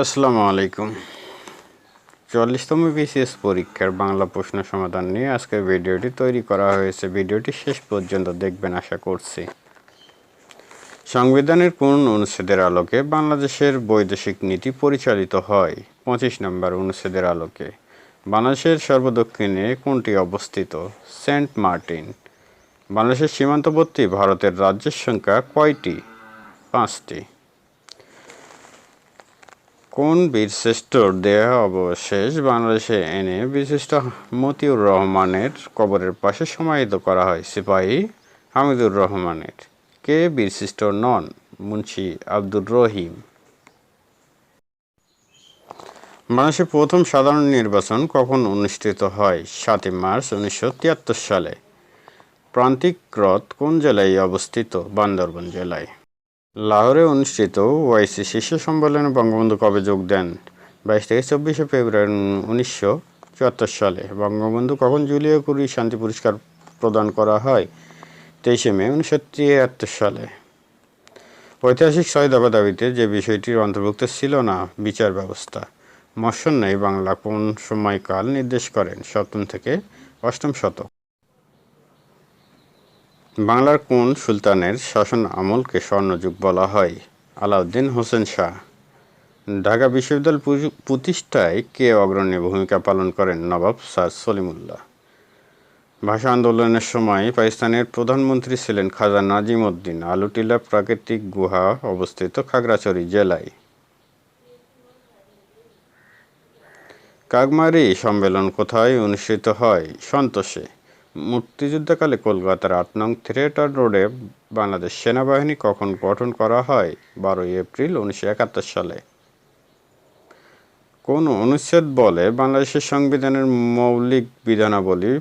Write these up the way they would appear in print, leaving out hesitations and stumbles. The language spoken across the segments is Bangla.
আসসালামু আলাইকুম। ৪৪তম বিসিএস পরীক্ষার বাংলা প্রশ্ন সমাধান নিয়ে আজকের ভিডিওটি তৈরি করা হয়েছে। ভিডিওটি শেষ পর্যন্ত দেখবেন আশা করছি। সংবিধানের কোন অনুচ্ছেদের আলোকে বাংলাদেশের বৈদেশিক নীতি পরিচালিত হয়? ২৫ নম্বর অনুচ্ছেদের আলোকে। বাংলাদেশের সর্বদক্ষিণে কোনটি অবস্থিত? Saint Martin. বাংলাদেশের সীমান্তবর্তী ভারতের রাজ্যের সংখ্যা কয়টি? ৫টি। কোন বীরশ্রেষ্ঠর দেহ অবশেষ বাংলাদেশে এনে বিশিষ্ট মতিউর রহমানের কবরের পাশে সমাহিত করা হয়? সিপাহী হামিদুর রহমানের। কে বীরশ্রেষ্ঠ নন? মুন্সি আব্দুর রহিম। বাংলাদেশের প্রথম সাধারণ নির্বাচন কখন অনুষ্ঠিত হয়? ৭ই মার্চ ১৯৭৩ সালে। প্রান্তিক হ্রদ কোন জেলায় অবস্থিত? বান্দরবান জেলায়। লাহোরে অনুষ্ঠিত ওআইসি শীর্ষ সম্মেলনে বঙ্গবন্ধু কবে যোগ দেন? ২২ থেকে ২৪শে ফেব্রুয়ারি ১৯৭৪ সালে। বঙ্গবন্ধু কখন জুলিও কুরি শান্তি পুরস্কার প্রদান করা হয়? ২৩শে মে ১৯৭৩ সালে। ঐতিহাসিক ৬ দফা দাবিতে যে বিষয়টির অন্তর্ভুক্ত ছিল না বিচার ব্যবস্থা। মৎস্যন্যায় বাংলা কোন সময়কাল নির্দেশ করেন? ৭ম থেকে ৮ম শতক। বাংলার কোন সুলতানের শাসন আমলকে স্বর্ণযুগ বলা হয়? আলাউদ্দিন হোসেন শাহ। ঢাকা বিশ্ববিদ্যালয় প্রতিষ্ঠায় কে অগ্রণী ভূমিকা পালন করেন? নবাব স্যার সলিমুল্লাহ। ভাষা আন্দোলনের সময় পাকিস্তানের প্রধানমন্ত্রী ছিলেন খাজা নাজিম উদ্দিন। আলুটিলা প্রাকৃতিক গুহা অবস্থিত খাগড়াছড়ি জেলায়। কাগমারি সম্মেলন কোথায় অনুষ্ঠিত হয়? সন্তোষে। মুক্তিযুদ্ধকালে কলকাতার ৮ নং থিয়েটার রোডে বাংলাদেশ সেনাবাহিনী কখন গঠন করা হয়? ১২ এপ্রিল ১৯৭১ সালে। কোন অনুচ্ছেদ বলে বাংলাদেশের সংবিধানের মৌলিক বিধানাবলী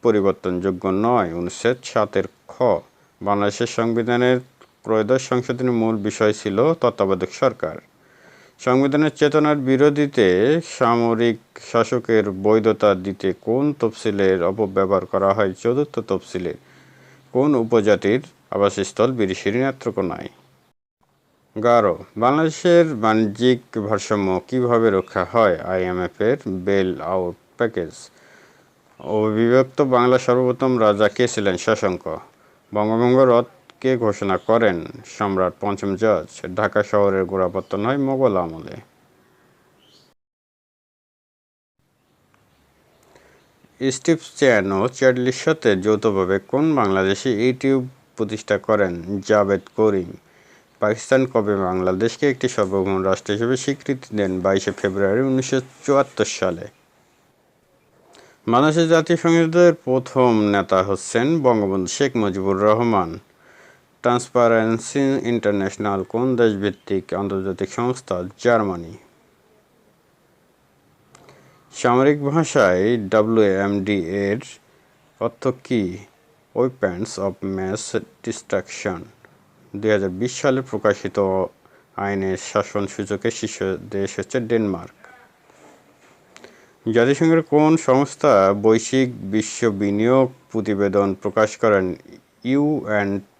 পরিবর্তনযোগ্য নয়? অনুচ্ছেদ ৭-এর খ। বাংলাদেশের সংবিধানের ত্রয়োদশ সংশোধনীর মূল বিষয় ছিল তত্ত্বাবধায়ক সরকার। সংবিধানের চেতনার বিরোধীতে সামরিক শাসকের বৈধতা দিতে কোন তফসিলের অপব্যবহার করা হয়? ৪র্থ তফসিলে। কোন উপজাতির আবাসস্থল বিরিশিরি নেত্রকোনায়? ১১ বাংলাদেশের বাণিজ্যিক ভারসাম্য কিভাবে রক্ষা হয়? আইএমএফের বেল আউট প্যাকেজ। অবিভক্ত বাংলার সর্বপ্রথম রাজা কে ছিলেন? শশাঙ্ক। বঙ্গভঙ্গ রদ কে ঘোষণা করেন? সম্রাট পঞ্চম জর্জ। ঢাকা শহরের গোড়াপত্তন হয় মোগল আমলে। স্টিভ চ্যান ও চ্যাডলির সাথে যৌথভাবে কোন বাংলাদেশি ইউটিউব প্রতিষ্ঠা করেন? জাভেদ করিম। পাকিস্তান কবে বাংলাদেশকে একটি সার্বভৌম রাষ্ট্র হিসেবে স্বীকৃতি দেন? ২২শে ফেব্রুয়ারি ১৯৭৪ সালে। বাংলাদেশের জাতীয় সংসদের প্রথম নেতা হচ্ছেন বঙ্গবন্ধু শেখ মুজিবুর রহমান। ট্রান্সপারেন্সি ইন্টারন্যাশনাল কোন দেশভিত্তিক আন্তর্জাতিক সংস্থা? জার্মানি। সামরিক ভাষায় WMD এর অর্থ কী? Weapons of mass destruction. ২০২০ সালে প্রকাশিত আইনের শাসন সূচকের শীর্ষ দেশ হচ্ছে ডেনমার্ক। জাতিসংঘের কোন সংস্থা বৈশ্বিক বিশ্ব বিনিয়োগ প্রতিবেদন প্রকাশ করেন? UNCTAD।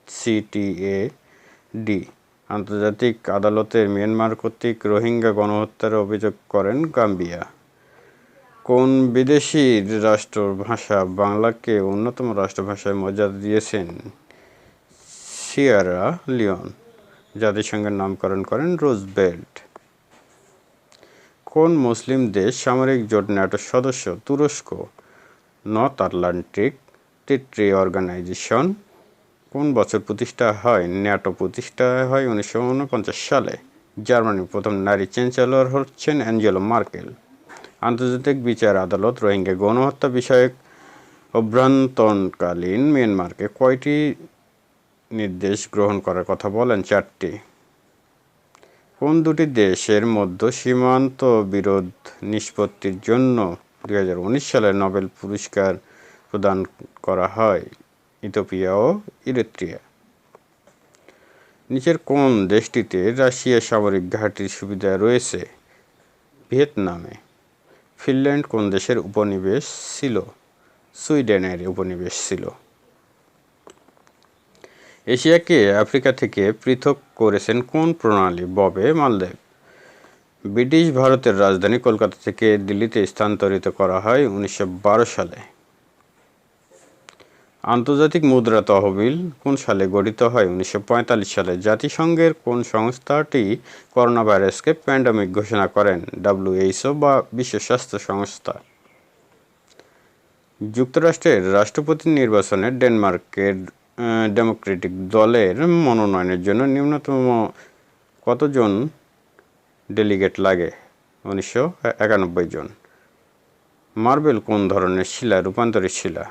আন্তর্জাতিক আদালতে মিয়ানমার কর্তৃক রোহিঙ্গা গণহত্যার অভিযোগ করেন গাম্বিয়া। কোন বিদেশি রাষ্ট্রভাষা বাংলাকে অন্যতম রাষ্ট্রভাষায় মর্যাদা দিয়েছেন? Sierra Leone. জাতিসংঘের নামকরণ করেন রুজভেল্ট। কোন মুসলিম দেশ সামরিক জোট ন্যাটোর সদস্য? তুরস্ক। নর্থ আটলান্টিক ট্রিটি অর্গানাইজেশন কোন বছর প্রতিষ্ঠা হয়? ন্যাটো প্রতিষ্ঠা হয় ১৯৪৯ সালে। জার্মানির প্রথম নারী চ্যান্সেলর হচ্ছেন অ্যাঞ্জেলা মার্কেল। আন্তর্জাতিক বিচার আদালত রোহিঙ্গা গণহত্যা বিষয়ক অভ্যন্তরীণকালীন মিয়ানমারকে কয়টি নির্দেশ গ্রহণ করার কথা বলেন? 4টি। কোন দুটি দেশের মধ্যে সীমান্ত বিরোধ নিষ্পত্তির জন্য ২০১৯ সালে নোবেল পুরস্কার প্রদান করা হয়? ইথিওপিয়া ও ইরিত্রিয়া। নিচের কোন দেশটিতে রাশিয়ার সামরিক ঘাঁটির সুবিধা রয়েছে? ভিয়েতনামে। ফিনল্যান্ড কোন দেশের উপনিবেশ ছিল? সুইডেনের উপনিবেশ ছিল। এশিয়াকে আফ্রিকা থেকে পৃথক করেছেন কোন প্রণালী? ববে মালদেব। ব্রিটিশ ভারতের রাজধানী কলকাতা থেকে দিল্লিতে স্থানান্তরিত করা হয় 1912 সালে। আন্তর্জাতিক মুদ্রা তহবিল কোন সালে গঠিত হয়? 1945 সালে। জাতিসংঘের কোন সংস্থাটি করোনা ভাইরাসকে প্যান্ডেমিক ঘোষণা করেন? WHO বা বিশ্ব স্বাস্থ্য সংস্থা। যুক্তরাষ্ট্রের রাষ্ট্রপতি নির্বাচনে ডেনমার্কের ডেমোক্রেটিক দলের মনোনয়নের জন্য ন্যূনতম কতজন ডেলিগেট লাগে? 1991 জন। মার্বেল কোন ধরনের শিলা রূপান্তরিত শিলা?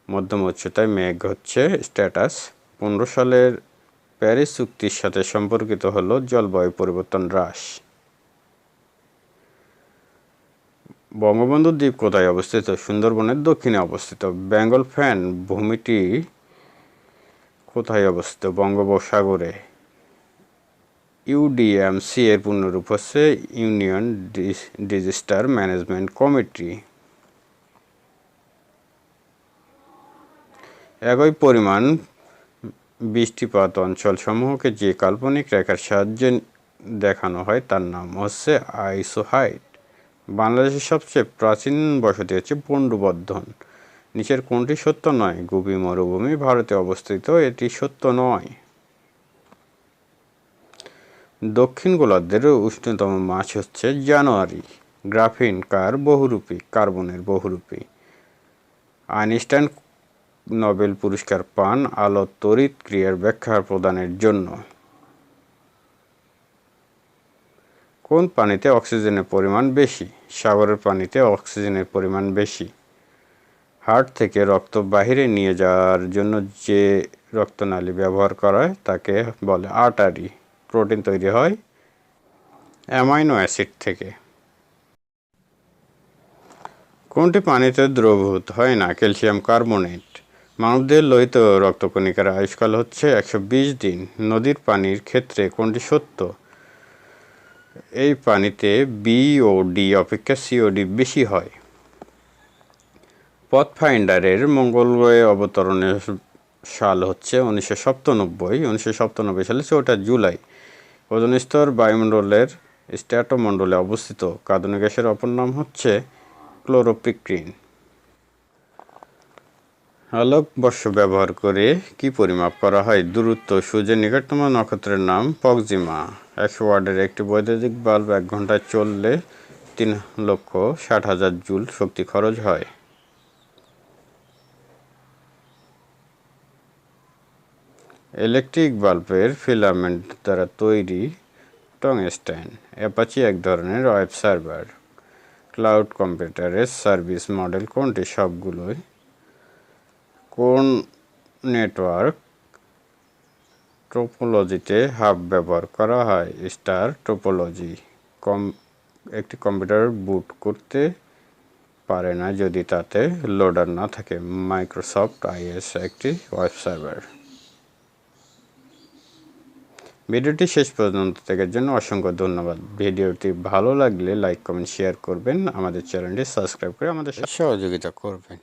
মধ্যম উচ্চতায় মেঘ হচ্ছে স্ট্যাটাস। 15 সালের প্যারিস চুক্তির সাথে সম্পর্কিত হলো জলবায়ু পরিবর্তন হ্রাস। বঙ্গবন্ধু দ্বীপ কোথায় অবস্থিত? সুন্দরবনের দক্ষিণে অবস্থিত। বেঙ্গল ফ্যান ভূমিটি কোথায় অবস্থিত? বঙ্গোপসাগরে। ইউডিএমসি এর পূর্ণরূপ হচ্ছে ইউনিয়ন ডিজাস্টার ম্যানেজমেন্ট কমিটি। একই পরিমাণ বৃষ্টিপাত অঞ্চলসমূহকে যে কাল্পনিক রেখার সাহায্যে দেখানো হয় তার নাম হচ্ছে আইসোহাইট। বাংলাদেশের সবচেয়ে প্রাচীন বসতি হচ্ছে পণ্ডুবর্ধন। নিচের কোনটি সত্য নয়? গোবি মরুভূমি ভারতে অবস্থিত, এটি সত্য নয়। দক্ষিণ গোলার্ধের উষ্ণতম মাস হচ্ছে জানুয়ারি। গ্রাফিন কার বহুরূপী? কার্বনের বহুরূপী। আইনস্টাইন নোবেল পুরস্কার পান আলোর তড়িৎ ক্রিয়ার ব্যাখ্যা প্রদানের জন্য। কোন পানিতে অক্সিজেনের পরিমাণ বেশি? সাগরের পানিতে অক্সিজেনের পরিমাণ বেশি। হার্ট থেকে রক্ত বাহিরে নিয়ে যাওয়ার জন্য যে রক্তনালী ব্যবহার করা হয় তাকে বলে আর্টারি। প্রোটিন তৈরি হয় অ্যামাইনো অ্যাসিড থেকে। কোনটি পানিতে দ্রবীভূত হয় না? Calcium carbonate. মানবদেহের লোহিত রক্তকণিকার আয়ুষ্কাল হচ্ছে 120 দিন। নদীর পানির ক্ষেত্রে কোনটি সত্য? এই পানিতে বিওডি অপেক্ষা সিওডি বেশি হয়। পথফাইন্ডারের মঙ্গল গ্রহে অবতরণের সাল হচ্ছে 1997। 1997 সালে 4 জুলাই। ওজোন স্তর বায়ুমণ্ডলের স্ট্র্যাটোমণ্ডলে অবস্থিত। কার্বনিক গ্যাসের অপর নাম হচ্ছে ক্লোরোপ্রিক্রিন। আলোকবর্ষ ব্যবহার করে কি পরিমাপ করা হয়? দূরত্ব। সূর্যের নিকটতম নক্ষত্রের নাম প্রক্সিমা। 100 ওয়াটের একটি বৈদ্যুতিক বাল্ব 1 ঘন্টায় চললে 3,60,000 জুল শক্তি খরচ হয়। ইলেকট্রিক বাল্বের ফিলামেন্ট দ্বারা তৈরি টংস্টেন। অ্যাপাচি এক ধরনের ওয়েব সার্ভার। ক্লাউড কম্পিউটারের সার্ভিস মডেল কোনটি? সবগুলোই। কোন নেটওয়ার্ক টোপোলজিতে হাব ব্যবহার করা হয়? Star topology. একটি কম্পিউটার বুট করতে পারে না যদি তাতে লোডার না থাকে। মাইক্রোসফট আইএস একটি ওয়েব সার্ভার। ভিডিওটি শেষ পর্যন্ত দেখার জন্য অসংখ্য ধন্যবাদ। ভিডিওটি ভালো লাগলে লাইক কমেন্ট শেয়ার করবেন। আমাদের চ্যানেলটি সাবস্ক্রাইব করে আমাদের সহযোগিতা করবেন।